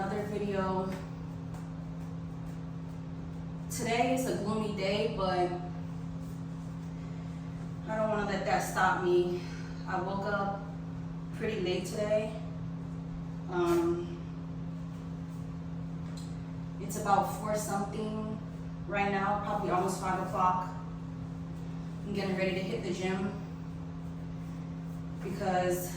another video. Today is a gloomy day, but I don't want to let that stop me. I woke up pretty late today. It's about 4 something right now, probably almost 5 o'clock. I'm getting ready to hit the gym because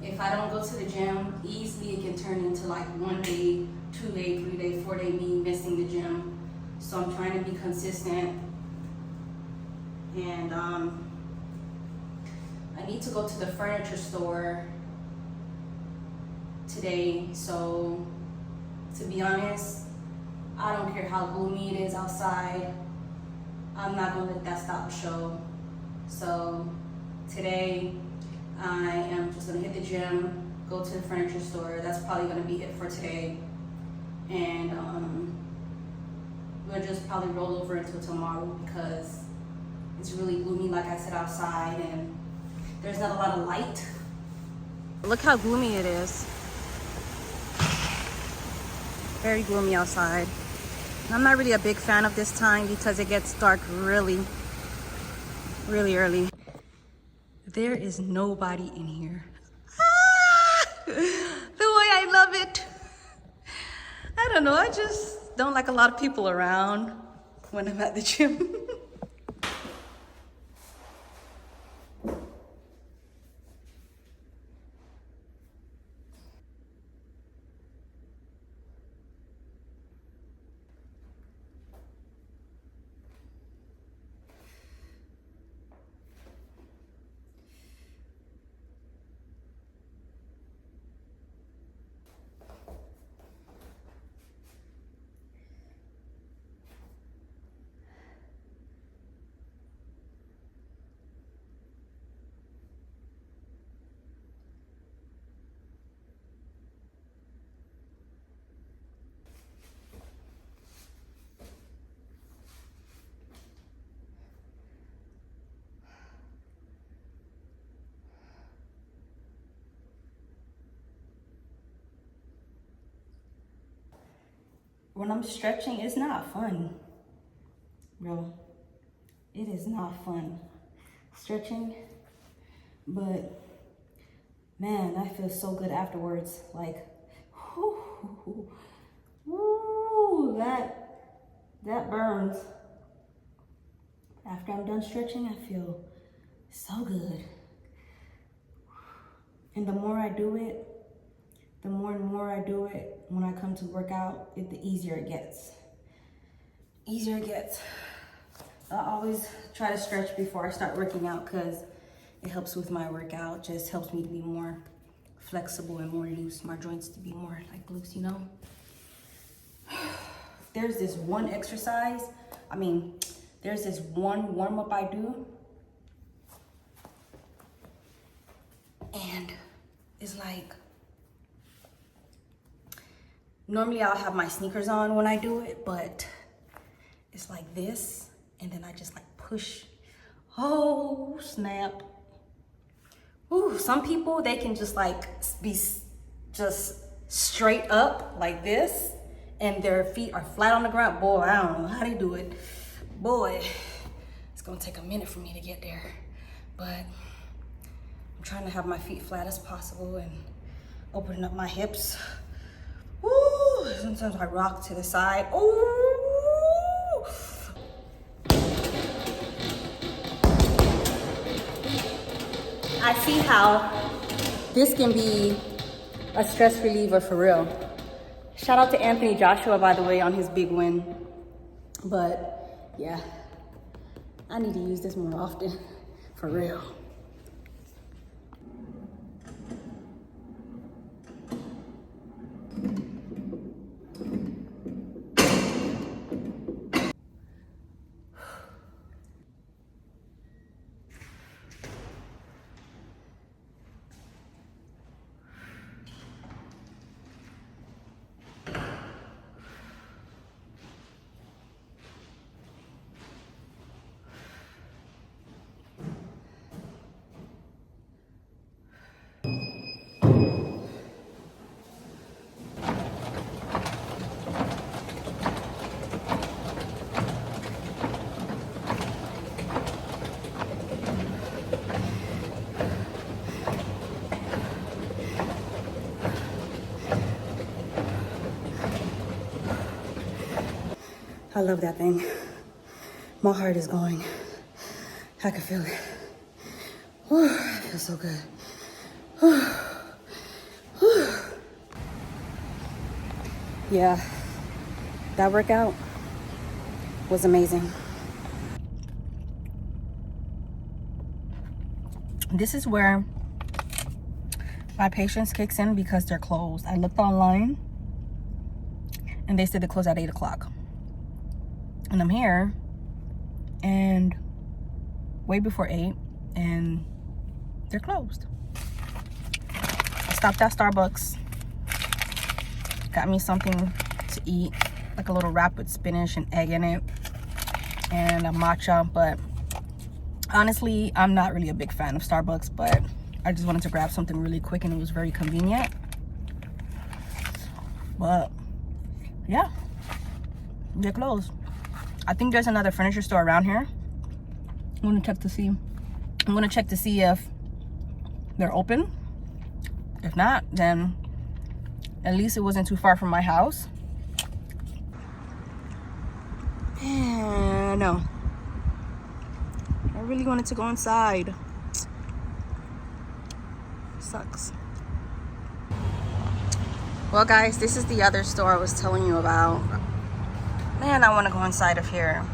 if I don't go to the gym, easily it can turn into like 1 day, 2 day, 3 day, 4 day me missing the gym. So I'm trying to be consistent, and I need to go to the furniture store today. So to be honest, I don't care how gloomy it is outside. I'm not gonna let that stop the show. So today I am just gonna hit the gym, go to the furniture store. That's probably gonna be it for today. And we'll just probably roll over until tomorrow because it's really gloomy, like I said, outside, and there's not a lot of light. Look how gloomy it is. Very gloomy outside. And I'm not really a big fan of this time because it gets dark really early. There is nobody in here. The way I love it. I don't know, I just don't like a lot of people around when I'm at the gym. When I'm stretching, it's not fun, bro. It is not fun stretching, but man, I feel so good afterwards. Like, whoo, that burns. After I'm done stretching, I feel so good. And the more I do it, the more and more I do it, when I come to work out, the easier it gets. Easier it gets. I always try to stretch before I start working out because it helps with my workout. Just helps me to be more flexible and more loose. My joints to be more like loose, you know? There's this one exercise, there's this one warm-up I do. And it's like, normally I'll have my sneakers on when I do it, but it's like this, and then I just like push. Oh, snap. Ooh, some people, they can just like be just straight up like this, and their feet are flat on the ground. Boy, I don't know how they do it. Boy, it's gonna take a minute for me to get there, but I'm trying to have my feet flat as possible and opening up my hips. Ooh, sometimes I rock to the side. Ooh. I see how this can be a stress reliever for real. Shout out to Anthony Joshua, by the way, on his big win. But yeah, I need to use this more often, for real. I love that thing. My heart is going. I can feel it. Whew, it feels so good. Whew. Whew. Yeah, that workout was amazing. This is where my patience kicks in because they're closed. I looked online and they said they close at 8 o'clock. And I'm here and way before 8 and they're closed. I stopped at Starbucks, got me something to eat, like a little wrap with spinach and egg in it and a matcha. But honestly, I'm not really a big fan of Starbucks, but I just wanted to grab something really quick and it was very convenient. But yeah, they're closed. I think there's another furniture store around here. I'm gonna check to see if they're open. If not, then at least it wasn't too far from my house. And no, I really wanted to go inside. Sucks. Well guys, this is the other store I was telling you about. Man, I want to go inside of here.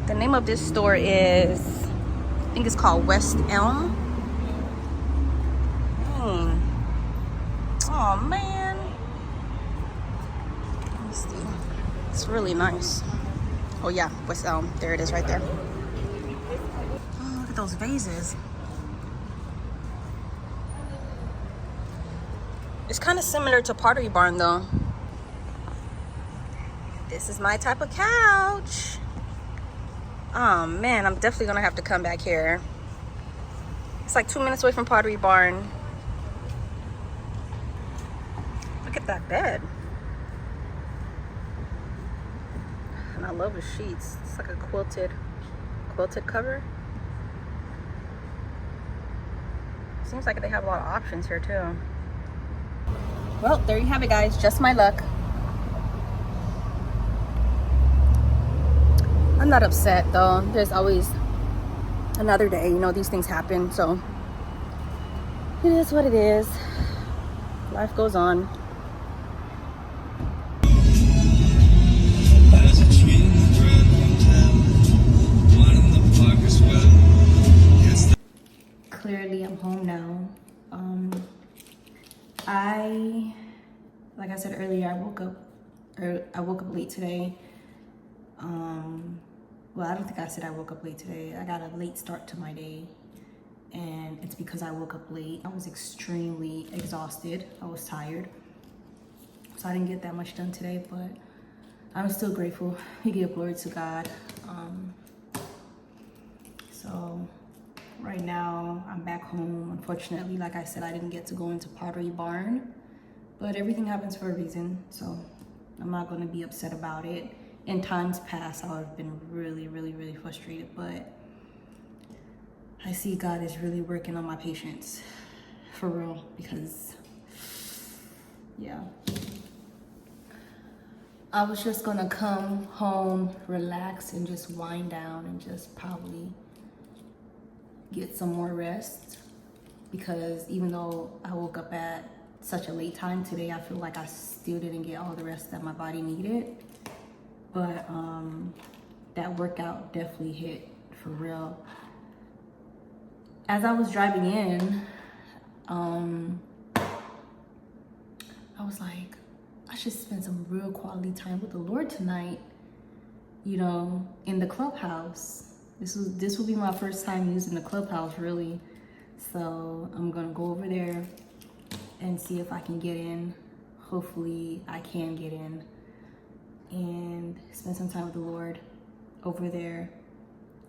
The name of this store is, I think it's called West Elm. Oh man. Let me see. It's really nice. Oh yeah, West Elm. There it is right there. Oh, look at those vases. It's kind of similar to Pottery Barn though. This is my type of couch. Oh man, I'm definitely gonna have to come back here. It's like 2 minutes away from Pottery Barn. Look at that bed. And I love the sheets. It's like a quilted cover. Seems like they have a lot of options here too. Well, there you have it guys, just my luck. I'm not upset though. There's always another day, you know, these things happen, so it is what it is. Life goes on. Clearly I'm home now. Like I said earlier, I woke up late today. Well, I don't think I said I woke up late today. I got a late start to my day, and it's because I woke up late. I was extremely exhausted. I was tired, so I didn't get that much done today, but I'm still grateful. We give glory to God. So right now I'm back home. Unfortunately, like I said, I didn't get to go into Pottery Barn, but everything happens for a reason, so I'm not going to be upset about it. In times past, I would have been really, really, really frustrated, but I see God is really working on my patience, for real, because, yeah. I was just gonna come home, relax, and just wind down and just probably get some more rest, because even though I woke up at such a late time today, I feel like I still didn't get all the rest that my body needed. But that workout definitely hit for real. As I was driving in, I was like, I should spend some real quality time with the Lord tonight, you know, in the clubhouse. This will be my first time using the clubhouse, really. So I'm gonna go over there and see if I can get in. Hopefully I can get in and spend some time with the Lord over there.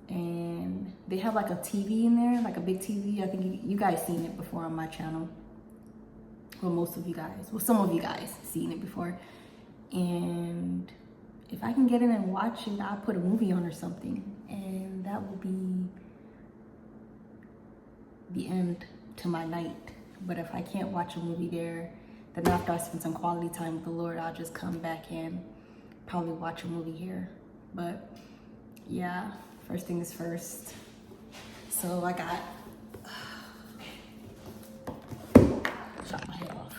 And they have like a TV in there, like a big TV. I think you guys seen it before on my channel. Well, most of you guys, well, some of you guys seen it before. And if I can get in and watch it, I'll put a movie on or something. And that will be the end to my night. But if I can't watch a movie there, Then after I spend some quality time with the Lord, I'll just come back and probably watch a movie here. But yeah, first thing is first. So I got, chop my head off.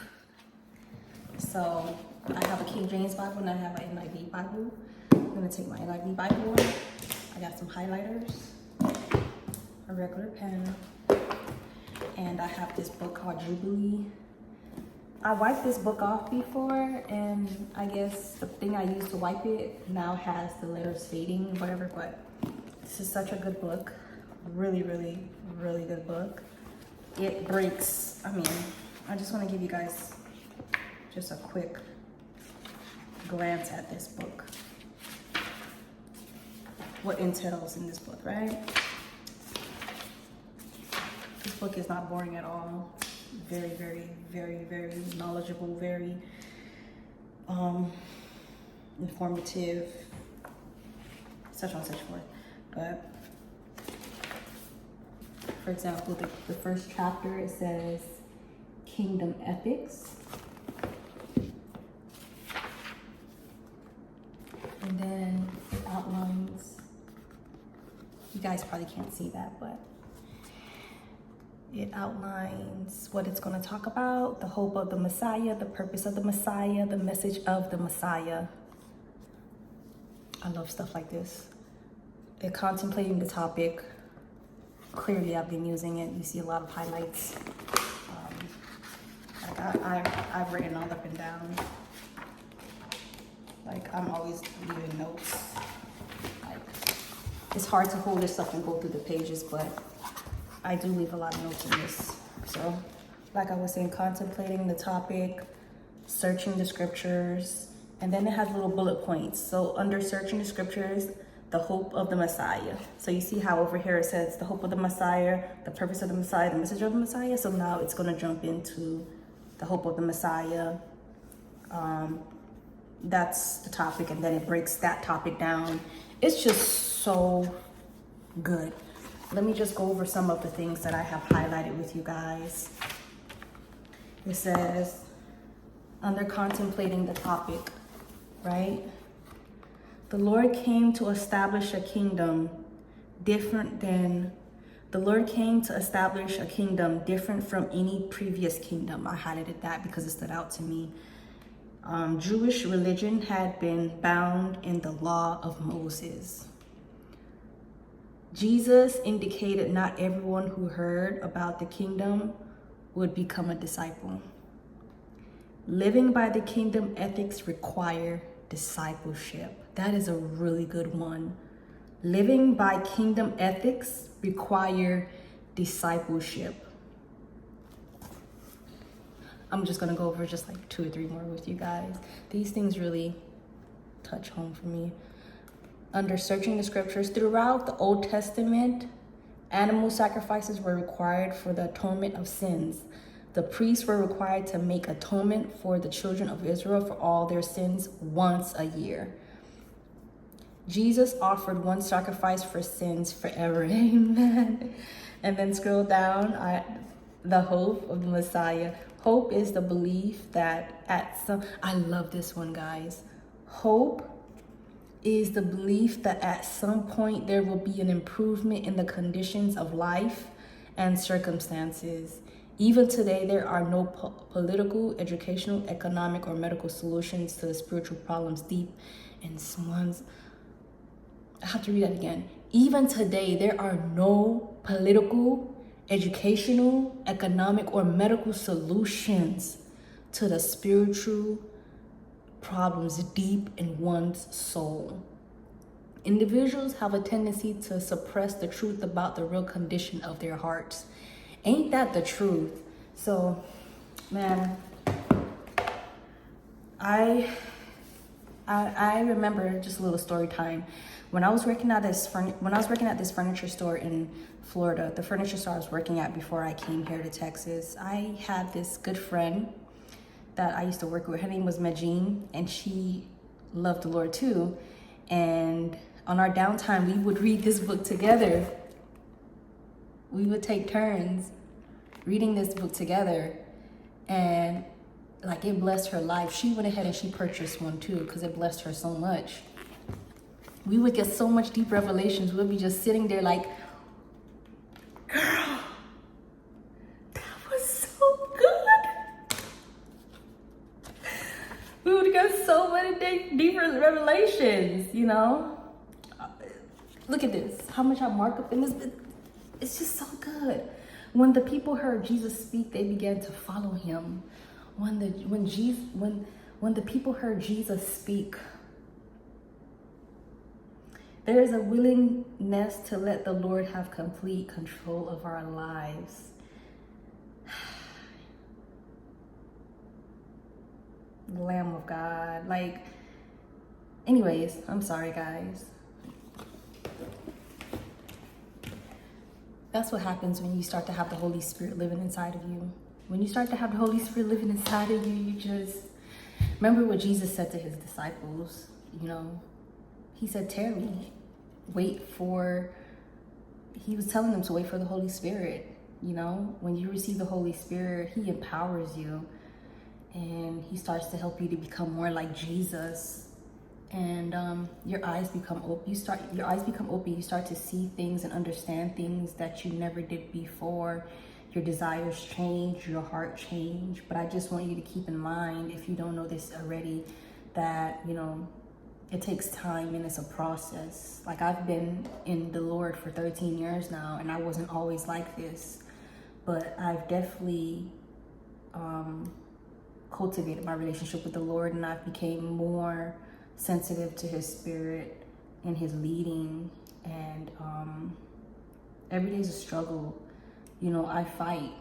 So I have a King James Bible and I have an NIV Bible. I'm gonna take my NIV Bible. I got some highlighters, a regular pen, and I have this book called Jubilee. I wiped this book off before, and I guess the thing I used to wipe it now has the letters fading or whatever, but this is such a good book. Really, really, really good book. It breaks, I just want to give you guys just a quick glance at this book. What entails in this book, right? This book is not boring at all. Very, very, very, very knowledgeable, very informative, such on such forth. But for example, the first chapter, it says Kingdom Ethics. And then it outlines, you guys probably can't see that, but it outlines what it's going to talk about, the hope of the Messiah, the purpose of the Messiah, the message of the Messiah. I love stuff like this. They're contemplating the topic. Clearly, I've been using it. You see a lot of highlights. I've written all up and down. Like, I'm always leaving notes. Like, it's hard to hold this up and go through the pages, but I do leave a lot of notes in this. So, like I was saying, contemplating the topic, searching the scriptures, and then it has little bullet points. So under searching the scriptures, the hope of the Messiah. So you see how over here it says the hope of the Messiah, the purpose of the Messiah, the message of the Messiah. So now it's going to jump into the hope of the Messiah. That's the topic, and then it breaks that topic down. It's just so good. Let me just go over some of the things that I have highlighted with you guys. It says, under contemplating the topic, right? The Lord came to establish a kingdom different from any previous kingdom. I highlighted that because it stood out to me. Jewish religion had been bound in the law of Moses. Jesus indicated not everyone who heard about the kingdom would become a disciple. Living by the kingdom ethics require discipleship. That is a really good one. Living by kingdom ethics require discipleship. I'm just gonna go over just like 2 or 3 more with you guys. These things really touch home for me. Under searching the scriptures, throughout the Old Testament, animal sacrifices were required for the atonement of sins. The priests were required to make atonement for the children of Israel for all their sins once a year. Jesus offered one sacrifice for sins forever. Amen. And then scroll down at the hope of the Messiah. Hope is the belief that I love this one, guys. Hope is the belief that at some point there will be an improvement in the conditions of life and circumstances. Even today, there are no political, educational, economic, or medical solutions to the spiritual problems deep in someone's. I have to read that again. Even today, there are no political, educational, economic, or medical solutions to the spiritual problems deep in one's soul. Individuals have a tendency to suppress the truth about the real condition of their hearts. Ain't that the truth? So, man, I remember just a little story time. When I was working at this furniture store in Florida, the furniture store I was working at before I came here to Texas, I had this good friend that I used to work with. Her name was Majine, and she loved the Lord too. And on our downtime, we would read this book together. We would take turns reading this book together. And like it blessed her life. She went ahead and she purchased one too because it blessed her so much. We would get so much deep revelations. We'd be just sitting there like, girl, that was so good. We would get so many deeper revelations, you know? Look at this, how much I mark up in this. It's just so good. When the people heard Jesus speak, they began to follow him. When the people heard Jesus speak, there is a willingness to let the Lord have complete control of our lives. The Lamb of God. Like, anyways, I'm sorry, guys. That's what happens when you start to have the Holy Spirit living inside of you. When you start to have the Holy Spirit living inside of you, you just remember what Jesus said to his disciples. You know, he said, tarry, he was telling them to wait for the Holy Spirit. You know, when you receive the Holy Spirit, he empowers you and he starts to help you to become more like Jesus. And your eyes become open. You start to see things and understand things that you never did before. Your desires change, your heart change. But I just want you to keep in mind, if you don't know this already, that, you know, it takes time and it's a process. Like, I've been in the Lord for 13 years now, and I wasn't always like this, but I've definitely cultivated my relationship with the Lord, and I've became more sensitive to his spirit and his leading. And every day is a struggle. You know, I fight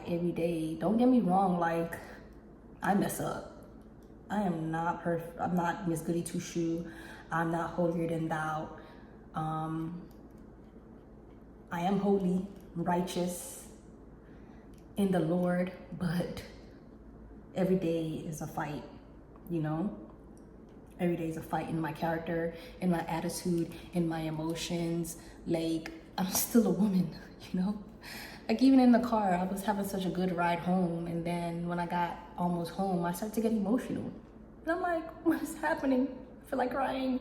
every day. Don't get me wrong, like, I mess up. I am not perfect. I'm not Miss Goody Two Shoe. I'm not holier than thou. I am holy, righteous in the Lord, but every day is a fight, you know? Every day is a fight in my character, in my attitude, in my emotions. Like, I'm still a woman, you know? Like, even in the car, I was having such a good ride home, and then when I got almost home, I started to get emotional. And I'm like, what is happening? I feel like crying,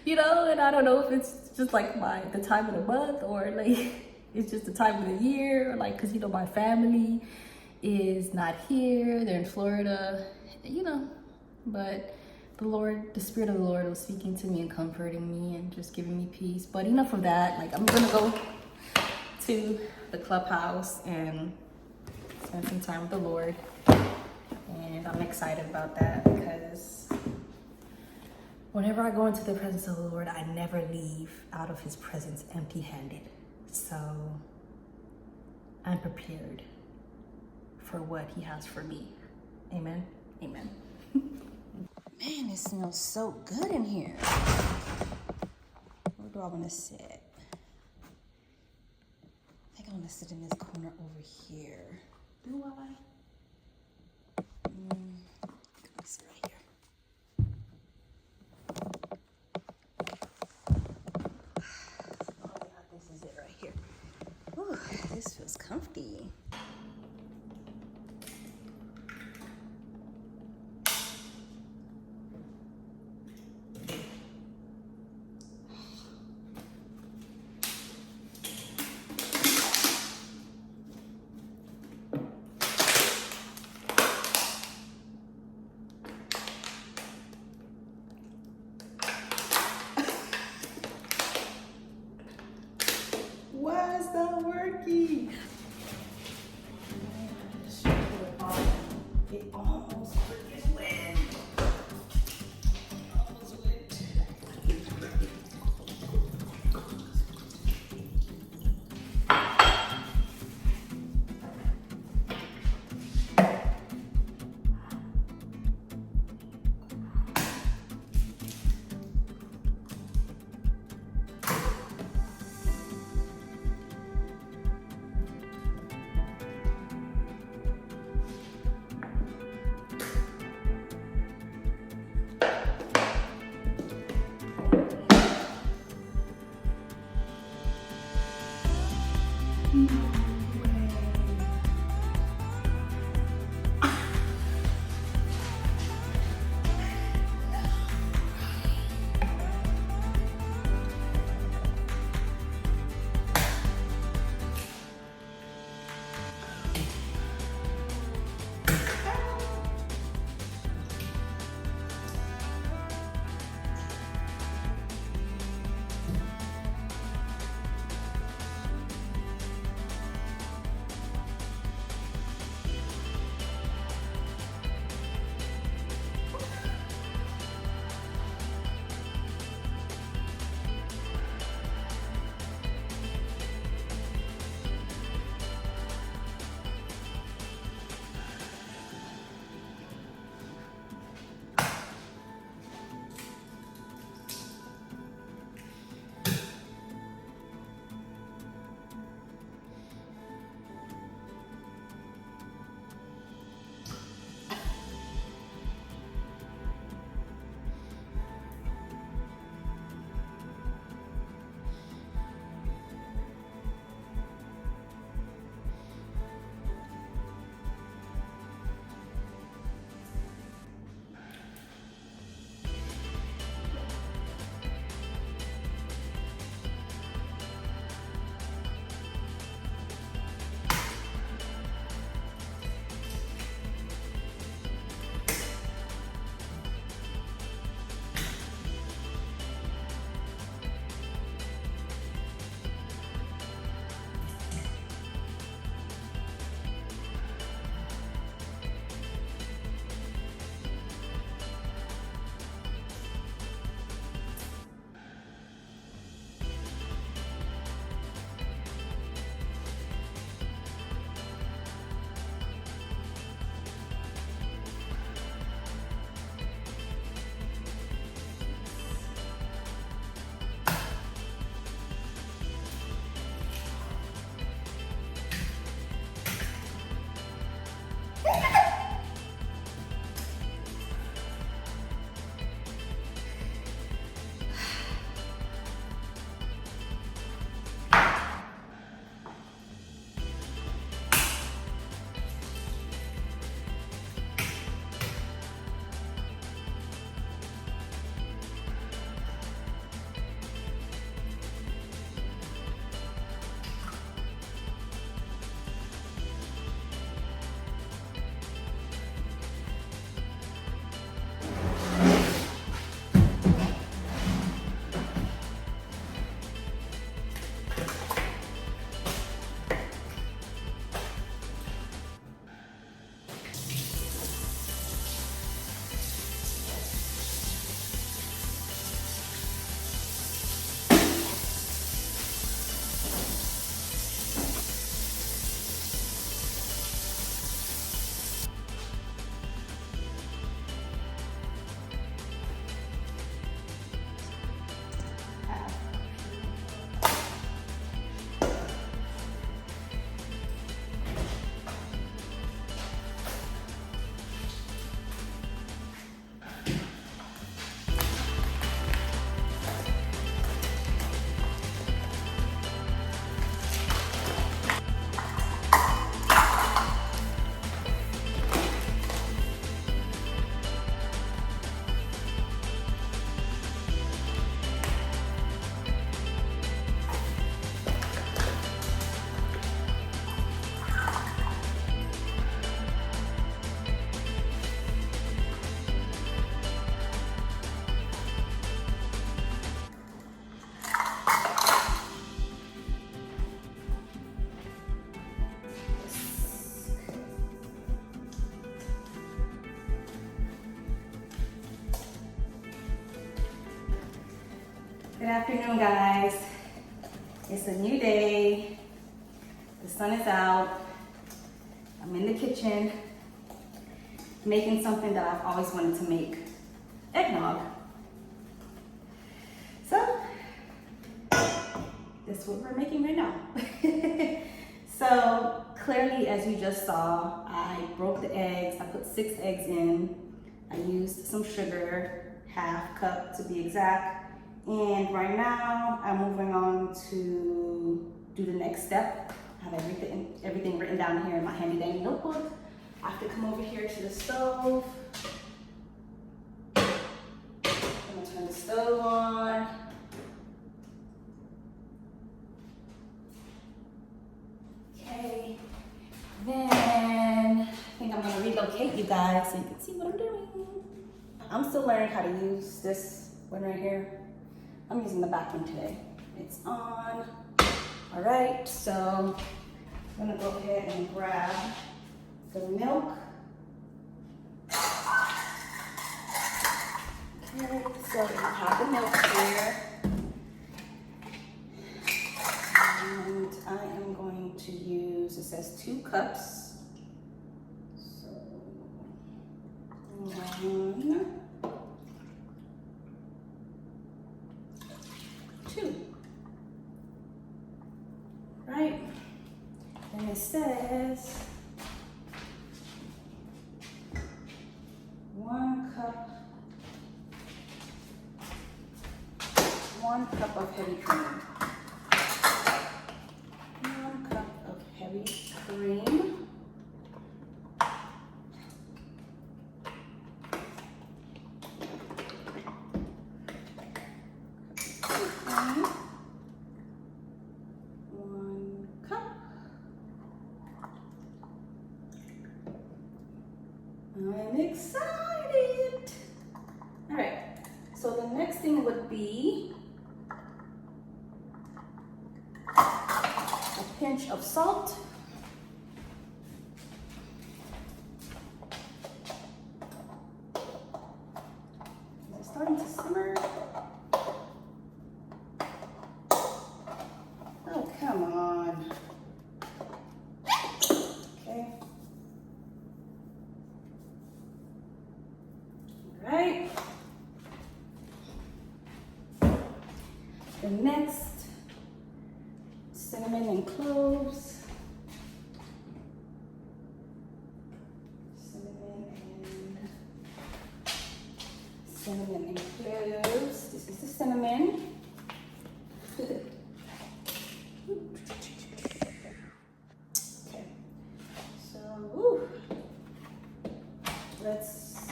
you know? And I don't know if it's just like the time of the month, or like it's just the time of the year, like, because, you know, my family is not here. They're in Florida, you know? But the Spirit of the Lord was speaking to me and comforting me and just giving me peace. But enough of that. Like, I'm gonna go to the clubhouse and spend some time with the Lord. And I'm excited about that, because whenever I go into the presence of the Lord, I never leave out of his presence empty-handed. So I'm prepared for what he has for me. Amen. Amen. Man, it smells so good in here. Where do I want to sit? I think I want to sit in this corner over here. Do I? I'm gonna sit right here. This is it right here. Ooh, this feels comfy. Why is that working? Good afternoon, guys. It's a new day. The sun is out. I'm in the kitchen making something that I've always wanted to make, eggnog. So, that's what we're making right now. So, clearly, as you just saw, I broke the eggs. I put 6 eggs in. I used some sugar, ½ cup to be exact. And right now, I'm moving on to do the next step. I have everything written down here in my handy dandy notebook. I have to come over here to the stove. I'm gonna turn the stove on. Okay, then I think I'm gonna relocate you guys so you can see what I'm doing. I'm still learning how to use this one right here. I'm using the back one today. It's on. All right, so I'm gonna go ahead and grab the milk. Okay, so we have the milk here. And I am going to use, it says 2 cups. So, 1, 2. Right, and it says 1 cup of heavy cream. 1 cup of heavy cream. I'm excited. All right, so the next thing would be a pinch of salt. Is it starting to simmer? Oh, come on. Okay. Right. The next, cinnamon and cloves. Cinnamon and cloves. This is the cinnamon. Okay. So, let's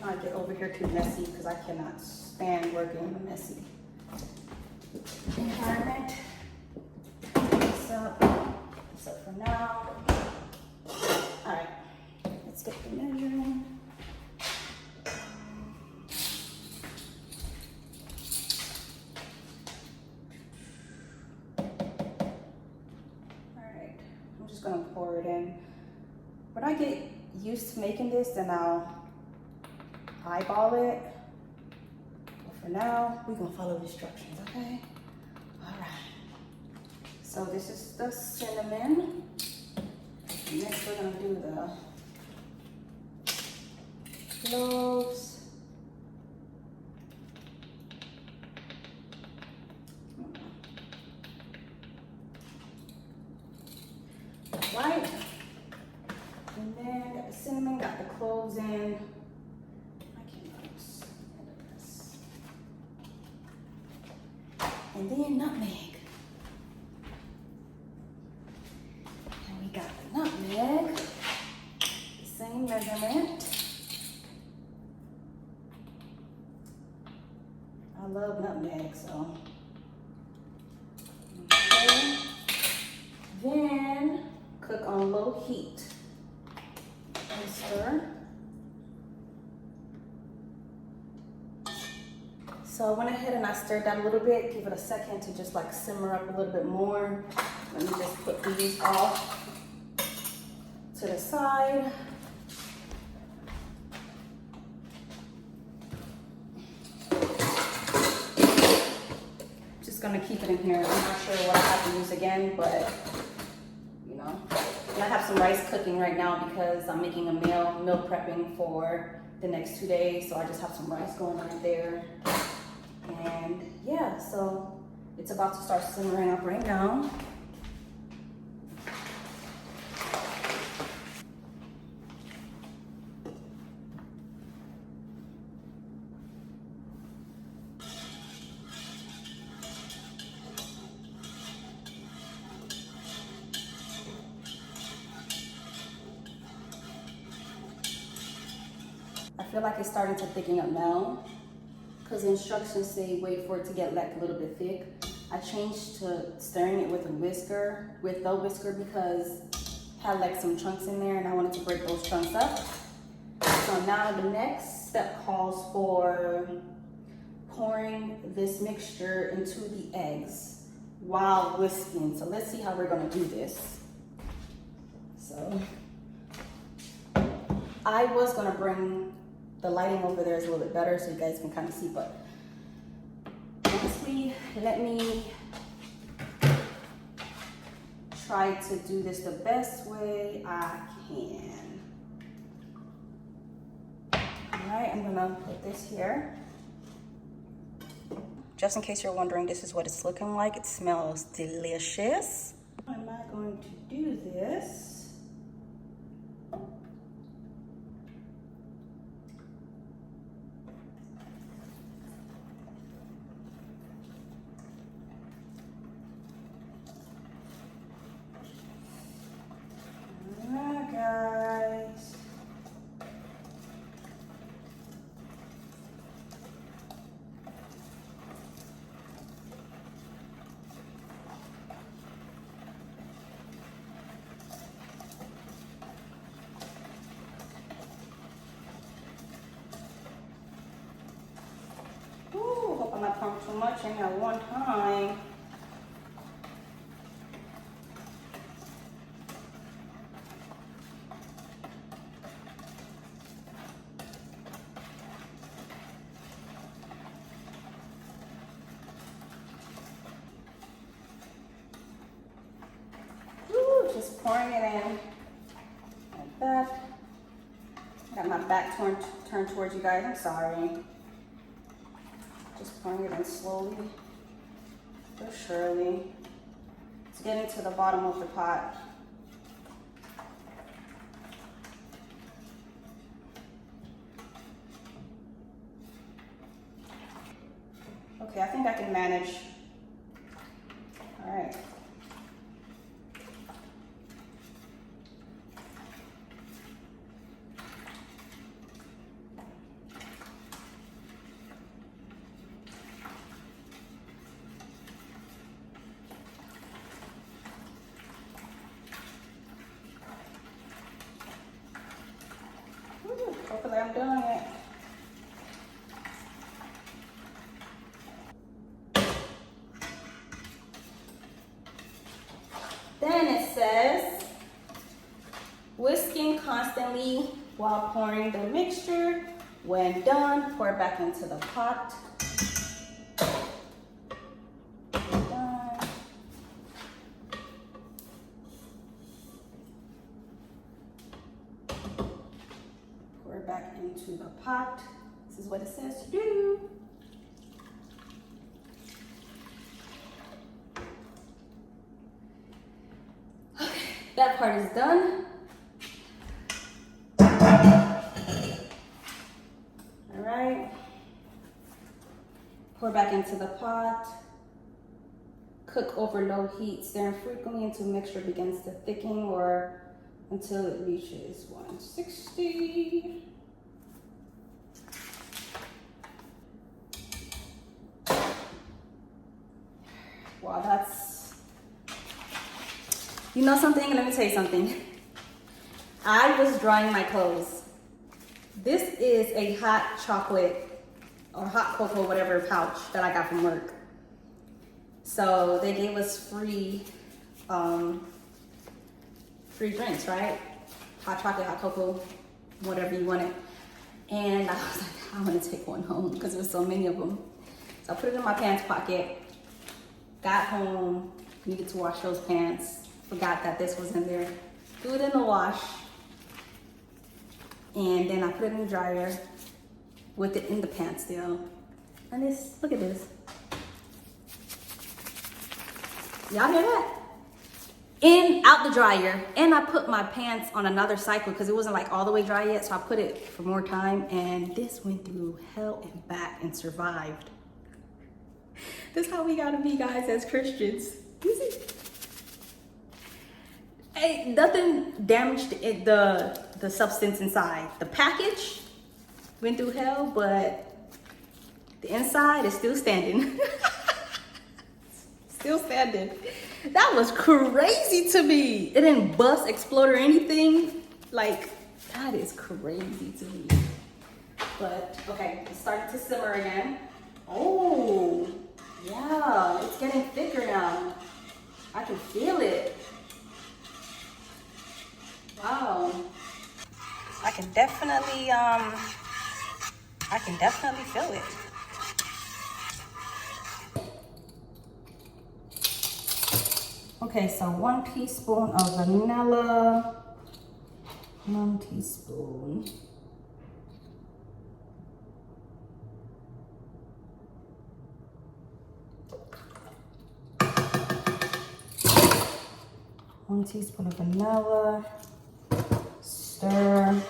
not get over here too messy because I cannot stand working in a messy environment. This up for now. All right, let's get the measuring. All right, I'm just gonna pour it in. When I get used to making this, then I'll eyeball it. But for now, we're gonna follow the instructions, okay? All right. So this is the cinnamon. And next we're gonna do the cloves. All right. And then got the cinnamon, got the cloves in. And then nutmeg. And we got the nutmeg, the same measurement. I love nutmeg, so. Okay. Then cook on low heat and stir. So I went ahead and I stirred that a little bit, give it a second to just like simmer up a little bit more. Let me just put these off to the side. gonna keep it in here. I'm not sure what I have to use again, but you know. And I have some rice cooking right now because I'm making a meal prepping for the next 2 days. So I just have some rice going right there. And yeah, so it's about to start simmering up right now. I feel like it's starting to thicken up now because the instructions say wait for it to get like a little bit thick. I changed to stirring it with the whisker because it had like some chunks in there and I wanted to break those chunks up. So now the next step calls for pouring this mixture into the eggs while whisking. So let's see how we're gonna do this. So I was gonna bring the lighting over there is a little bit better so you guys can kind of see, but honestly, let me try to do this the best way I can. All right, I'm gonna put this here. Just in case you're wondering, this is what it's looking like. It smells delicious. How am I going to do this? Guys. Ooh, hope I'm not pouring too much in at one time. Just pouring it in like that. Got my back turned towards you guys, I'm sorry. Just pouring it in slowly but surely. It's getting to the bottom of the pot. Okay, I think I can manage. All right. Hopefully I'm doing it. Then it says, whisking constantly while pouring the mixture. When done, pour it back into the pot. Back into the pot. This is what it says to do. Okay, that part is done. All right. Pour back into the pot. Cook over low heat, stirring frequently until mixture begins to thicken or until it reaches 160. Wow, that's, you know something? Let me tell you something. I was drying my clothes. This is a hot chocolate or hot cocoa, whatever pouch that I got from work. So they gave us free drinks, right? Hot chocolate, hot cocoa, whatever you wanted. And I was like, I want to take one home because there's so many of them. So I put it in my pants pocket. got home, needed to wash those pants. Forgot that this was in there. Threw it in the wash. And then I put it in the dryer with it in the pants still. And this, look at this. Y'all hear that? Out the dryer. And I put my pants on another cycle because it wasn't like all the way dry yet. So I put it for more time. And this went through hell and back and survived. This is how we gotta be, guys, as Christians. You see? Hey, nothing damaged the substance inside. The package went through hell, but the inside is still standing. Still standing. That was crazy to me. It didn't bust, explode, or anything. Like, that is crazy to me. But, okay, it's starting to simmer again. Oh, yeah, it's getting thicker now. I can feel it. Wow. I can definitely feel it. Okay, so 1 teaspoon of vanilla. 1 teaspoon. One teaspoon of vanilla. Stir.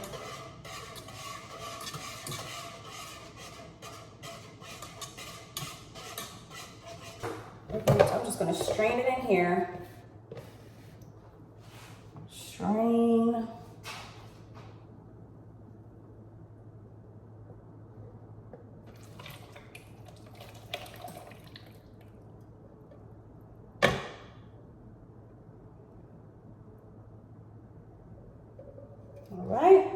Okay, so I'm just gonna strain it in here. Strain. All right.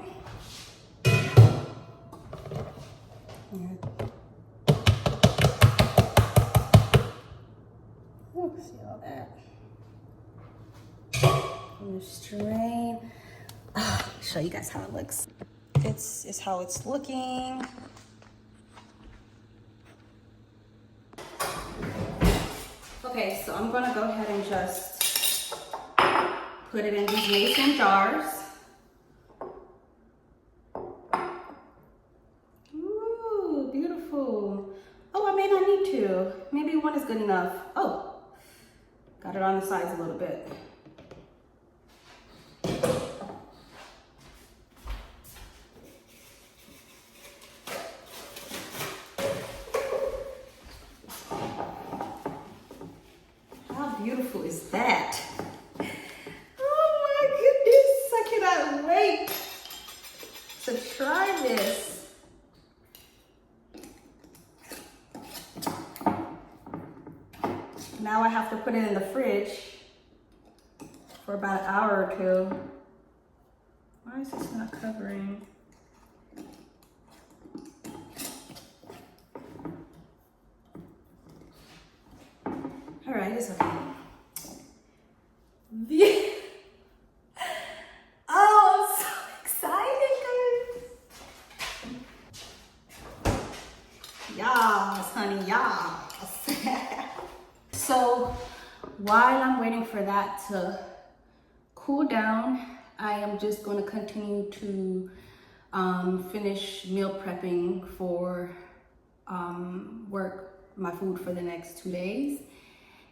Ooh, see all that. I'm gonna strain. Show you guys how it looks. This is how it's looking. Okay, so I'm gonna go ahead and just put it in these mason jars. Ooh, beautiful. Oh, I may not need to. Maybe one is good enough. Oh, got it on the sides a little bit. Beautiful is that? Oh my goodness, I cannot wait to try this. Now I have to put it in the fridge for about an hour or two. Why is this not covering? All right, it's okay. Oh, I'm so excited, guys. Yes, honey, yes. So while I'm waiting for that to cool down, I am just going to continue to finish meal prepping for my food for the next 2 days.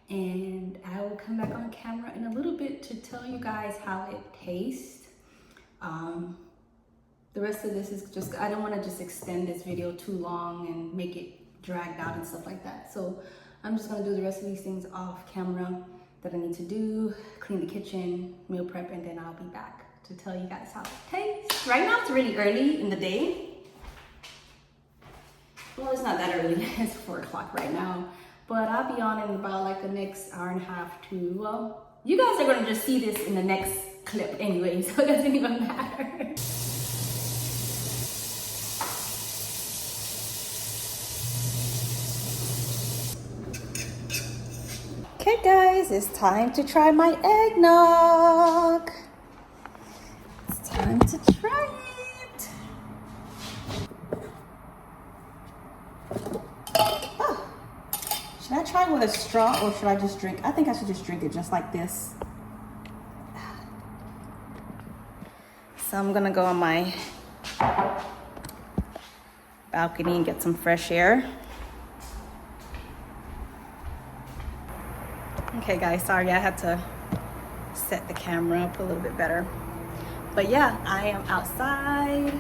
And I will come back on camera in a little bit to tell you guys how it tastes. The rest of this is just, I don't want to just extend this video too long and make it dragged out and stuff like that. So I'm just going to do the rest of these things off camera that I need to do, clean the kitchen, meal prep, and then I'll be back to tell you guys how it tastes. Right now it's really early in the day. Well, it's not that early, it's 4 o'clock right now. But I'll be on in about like the next hour and a half to, well, you guys are gonna just see this in the next clip anyway, so it doesn't even matter. Okay guys, it's time to try my eggnog. It's time to try it. Should I try try with a straw, or should I just drink? I think I should just drink it just like this. So I'm gonna go on my balcony and get some fresh air. Okay guys, sorry, I had to set the camera up a little bit better. But yeah, I am outside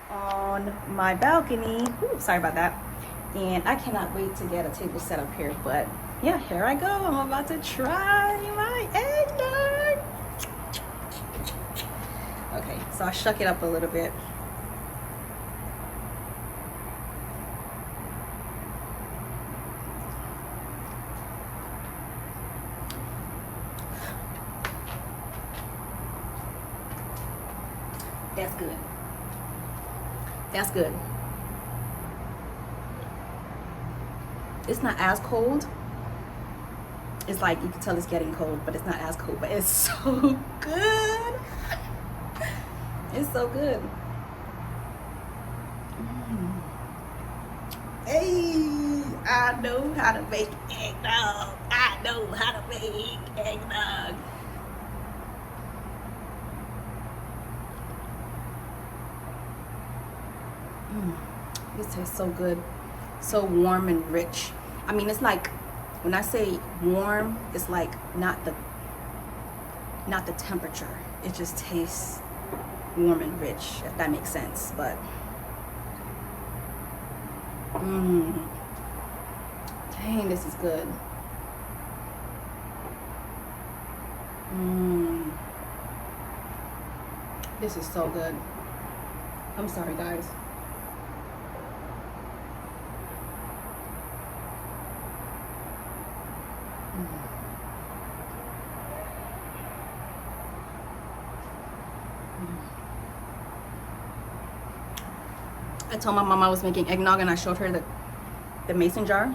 on my balcony. Ooh, sorry about that. And I cannot wait to get a table set up here. But yeah, here I go. I'm about to try my eggnog. Okay, so I shuck it up a little bit. That's good. That's good. It's not as cold. It's like you can tell it's getting cold, but it's not as cold. But it's so good. It's so good. Hey, I know how to make eggnog. I know how to make eggnog. This tastes so good. So warm and rich. I mean, it's like, when I say warm, it's like not the temperature. It just tastes warm and rich, if that makes sense. But dang, this is good. This is so good. I'm sorry guys. I told my mom I was making eggnog, and I showed her the mason jar,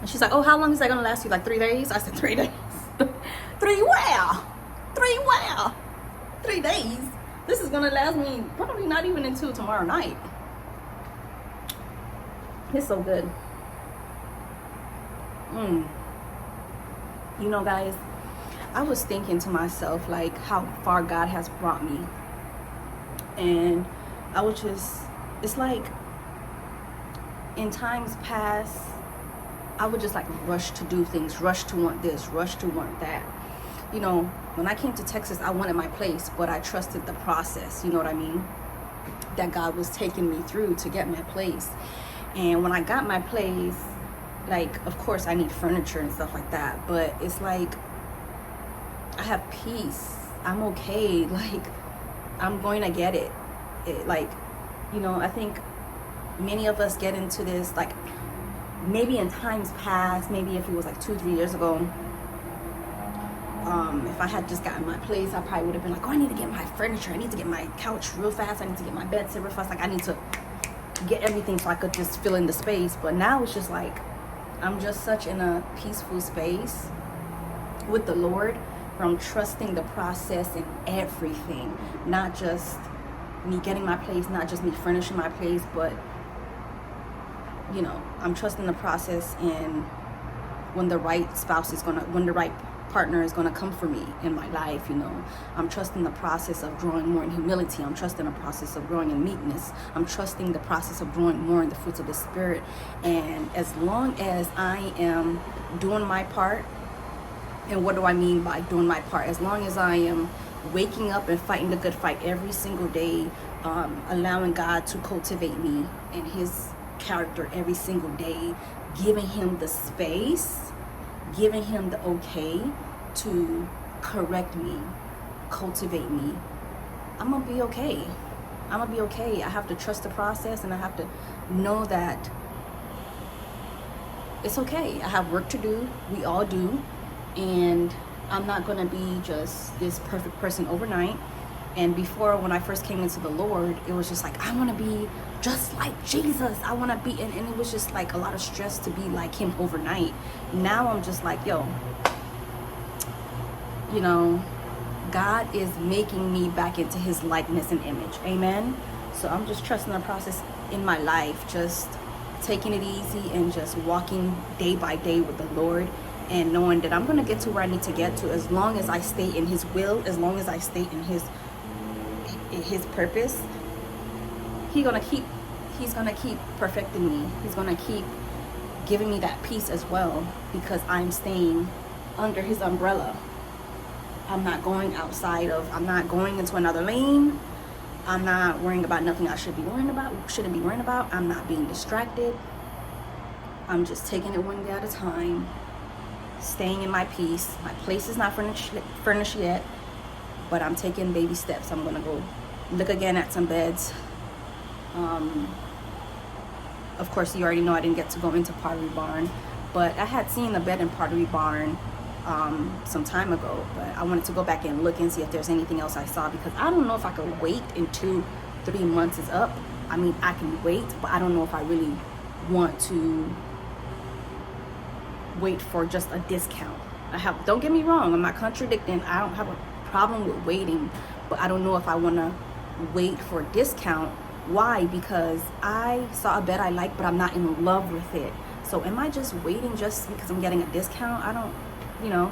and she's like, oh, how long is that gonna last you? Like 3 days? I said 3 days. 3 where? 3 where? 3 days? This is gonna last me probably not even until tomorrow night. It's so good. You know guys, I was thinking to myself like how far God has brought me, and I was just, it's like in times past I would just like rush to do things, rush to want this, rush to want that. You know, when I came to Texas, I wanted my place, but I trusted the process, you know what I mean, that God was taking me through to get my place. And when I got my place, like, of course I need furniture and stuff like that, but it's like I have peace. I'm okay. Like, I'm going to get it. Like, you know, I think many of us get into this, like, maybe in times past, maybe if it was like 2-3 years ago, if I had just gotten my place, I probably would have been like, oh, I need to get my furniture, I need to get my couch real fast, I need to get my bed set real fast, like I need to get everything so I could just fill in the space. But now it's just like I'm just such in a peaceful space with the Lord, where I'm trusting the process in everything, not just me getting my place, not just me furnishing my place, but you know, I'm trusting the process in when the right spouse is gonna, when the right partner is gonna come for me in my life. You know, I'm trusting the process of growing more in humility. I'm trusting the process of growing in meekness. I'm trusting the process of growing more in the fruits of the Spirit. And as long as I am doing my part, and what do I mean by doing my part? As long as I am waking up and fighting the good fight every single day, allowing God to cultivate me and His character every single day, giving Him the space, giving Him the okay to correct me, cultivate me, I'm gonna be okay. I'm gonna be okay. I have to trust the process, and I have to know that it's okay. I have work to do. We all do. And I'm not gonna be just this perfect person overnight. And before, when I first came into the Lord, it was just like, I want to be just like Jesus. I want to be, and it was just like a lot of stress to be like Him overnight. Now I'm just like, yo, you know, God is making me back into His likeness and image. Amen. So I'm just trusting the process in my life, just taking it easy and just walking day by day with the Lord, and knowing that I'm going to get to where I need to get to as long as I stay in his will, as long as I stay in his purpose. He's going to keep perfecting me. He's going to keep giving me that peace as well, because I'm staying under his umbrella. I'm not going outside of, I'm not going into another lane. I'm not worrying about nothing I shouldn't be worrying about. I'm not being distracted. I'm just taking it one day at a time, staying in my peace. My place is not furnished yet, but I'm taking baby steps. I'm gonna go look again at some beds. Of course, you already know I didn't get to go into Pottery Barn, but I had seen a bed in Pottery Barn some time ago, but I wanted to go back and look and see if there's anything else I saw, because I don't know if I could wait until 3 months is up. I mean, I can wait, but I don't know if I really want to wait for just a discount. Don't get me wrong, I'm not contradicting. I don't have a problem with waiting, but I don't know if I want to wait for a discount. Why? Because I saw a bed I like, but I'm not in love with it. So am I just waiting just because I'm getting a discount? I don't, you know.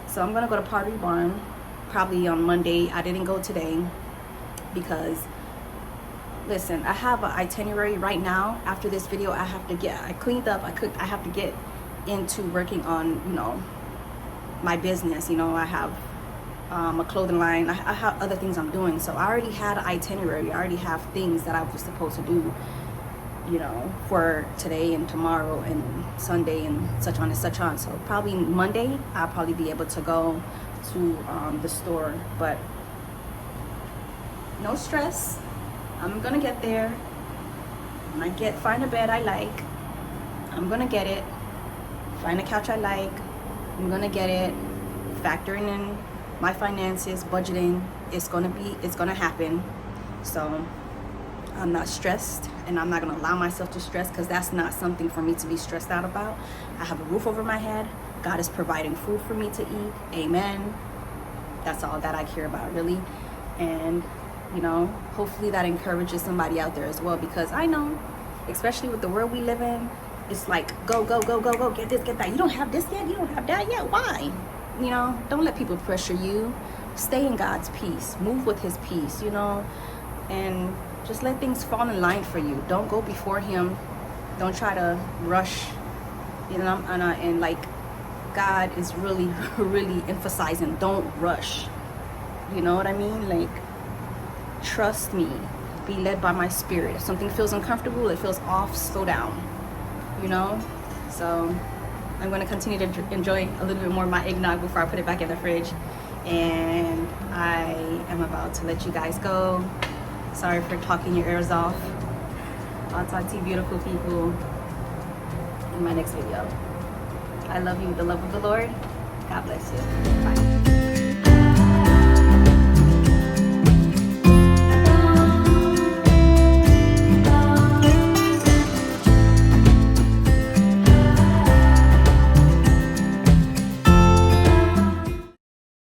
So I'm gonna go to Pottery Barn probably on Monday. I didn't go today because, listen, I have an itinerary right now. After this video, I cleaned up. I have to get into working on, you know, my business. You know, I have a clothing line. I have other things I'm doing. So I already had an itinerary. I already have things that I was supposed to do, you know, for today and tomorrow and Sunday and such on and such on. So probably Monday I'll probably be able to go to the store, but no stress. I'm gonna get there. When I find a bed I like, I'm gonna get it. Find a couch I like, I'm gonna get it. Factoring in my finances, budgeting, it's gonna happen. So I'm not stressed, and I'm not gonna allow myself to stress, because that's not something for me to be stressed out about. I have a roof over my head. God is providing food for me to eat. Amen. That's all that I care about, really. And, you know, hopefully that encourages somebody out there as well, because I know, especially with the world we live in, it's like go, get this, get that. You don't have this yet, you don't have that yet. Why? You know, don't let people pressure you. Stay in God's peace. Move with his peace, you know, and just let things fall in line for you. Don't go before him. Don't try to rush, you know, and like God is really, really emphasizing, don't rush. You know what I mean? Like, trust me. Be led by my spirit. If something feels uncomfortable, it feels off, slow down. You know? So I'm going to continue to enjoy a little bit more of my eggnog before I put it back in the fridge. And I am about to let you guys go. Sorry for talking your ears off. I'll talk to you beautiful people in my next video. I love you with the love of the Lord. God bless you. Bye.